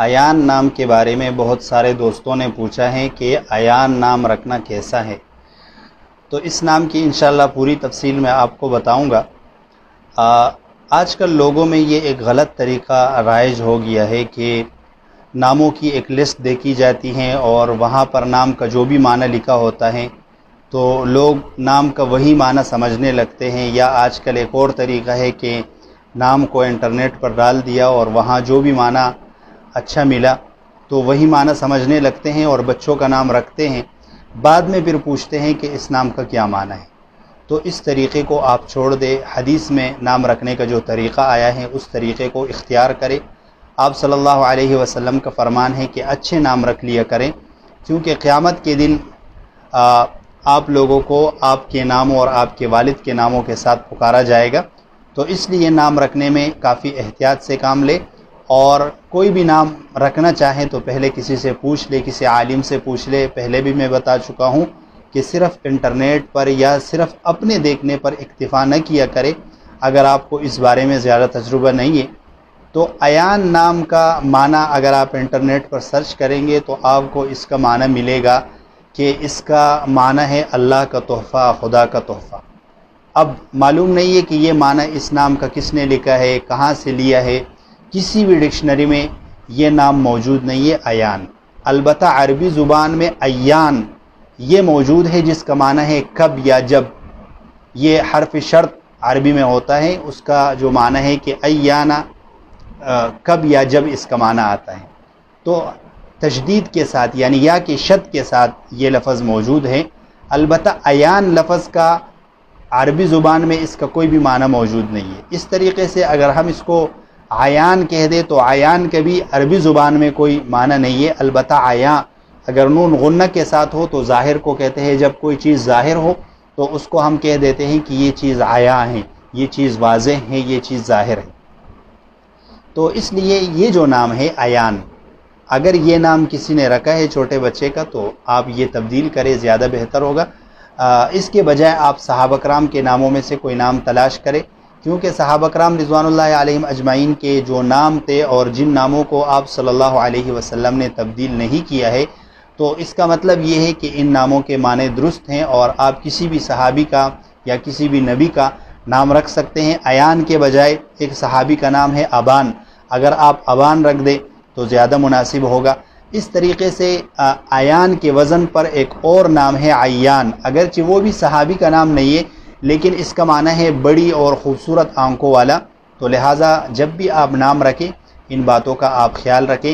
ایان نام کے بارے میں بہت سارے دوستوں نے پوچھا ہے کہ ایان نام رکھنا کیسا ہے، تو اس نام کی انشاءاللہ پوری تفصیل میں آپ کو بتاؤں گا۔ آج کل لوگوں میں یہ ایک غلط طریقہ رائج ہو گیا ہے کہ ناموں کی ایک لسٹ دیکھی جاتی ہیں اور وہاں پر نام کا جو بھی معنی لکھا ہوتا ہے تو لوگ نام کا وہی معنی سمجھنے لگتے ہیں، یا آج کل ایک اور طریقہ ہے کہ نام کو انٹرنیٹ پر ڈال دیا اور وہاں جو بھی معنی اچھا ملا تو وہی معنی سمجھنے لگتے ہیں اور بچوں کا نام رکھتے ہیں، بعد میں پھر پوچھتے ہیں کہ اس نام کا کیا معنی ہے۔ تو اس طریقے کو آپ چھوڑ دیں، حدیث میں نام رکھنے کا جو طریقہ آیا ہے اس طریقے کو اختیار کریں۔ آپ صلی اللہ علیہ وسلم کا فرمان ہے کہ اچھے نام رکھ لیا کریں، کیونکہ قیامت کے دن آپ لوگوں کو آپ کے ناموں اور آپ کے والد کے ناموں کے ساتھ پکارا جائے گا، تو اس لیے نام رکھنے میں کافی احتیاط سے کام لے، اور کوئی بھی نام رکھنا چاہیں تو پہلے کسی سے پوچھ لے، کسی عالم سے پوچھ لے۔ پہلے بھی میں بتا چکا ہوں کہ صرف انٹرنیٹ پر یا صرف اپنے دیکھنے پر اکتفا نہ کیا کرے۔ اگر آپ کو اس بارے میں زیادہ تجربہ نہیں ہے تو ایان نام کا معنی اگر آپ انٹرنیٹ پر سرچ کریں گے تو آپ کو اس کا معنی ملے گا کہ اس کا معنی ہے اللہ کا تحفہ، خدا کا تحفہ۔ اب معلوم نہیں ہے کہ یہ معنی اس نام کا کس نے لکھا ہے، کہاں سے لیا ہے، کسی بھی ڈکشنری میں یہ نام موجود نہیں ہے ایان۔ البتہ عربی زبان میں ایان یہ موجود ہے جس کا معنی ہے کب یا جب۔ یہ حرف شرط عربی میں ہوتا ہے، اس کا جو معنی ہے کہ ایانا کب یا جب اس کا معنی آتا ہے، تو تشدید کے ساتھ یعنی یا کی شد کے ساتھ یہ لفظ موجود ہے۔ البتہ ایان لفظ کا عربی زبان میں اس کا کوئی بھی معنی موجود نہیں ہے۔ اس طریقے سے اگر ہم اس کو عیان کہہ دیں تو عیان کے بھی عربی زبان میں کوئی معنی نہیں ہے۔ البتہ عیان اگر نون غنہ کے ساتھ ہو تو ظاہر کو کہتے ہیں، جب کوئی چیز ظاہر ہو تو اس کو ہم کہہ دیتے ہیں کہ یہ چیز عیان ہے، یہ چیز واضح ہے، یہ چیز ظاہر ہے۔ تو اس لیے یہ جو نام ہے ایان، اگر یہ نام کسی نے رکھا ہے چھوٹے بچے کا تو آپ یہ تبدیل کریں، زیادہ بہتر ہوگا۔ اس کے بجائے آپ صحابہ کرام کے ناموں میں سے کوئی نام تلاش کریں، کیونکہ صحابہ کرام رضوان اللہ علیہم اجمعین کے جو نام تھے اور جن ناموں کو آپ صلی اللہ علیہ وسلم نے تبدیل نہیں کیا ہے، تو اس کا مطلب یہ ہے کہ ان ناموں کے معنی درست ہیں اور آپ کسی بھی صحابی کا یا کسی بھی نبی کا نام رکھ سکتے ہیں۔ ایان کے بجائے ایک صحابی کا نام ہے ابان، اگر آپ ابان رکھ دیں تو زیادہ مناسب ہوگا۔ اس طریقے سے ایان کے وزن پر ایک اور نام ہے عیان، اگرچہ وہ بھی صحابی کا نام نہیں ہے لیکن اس کا معنی ہے بڑی اور خوبصورت آنکھوں والا، تو لہٰذا جب بھی آپ نام رکھیں ان باتوں کا آپ خیال رکھیں۔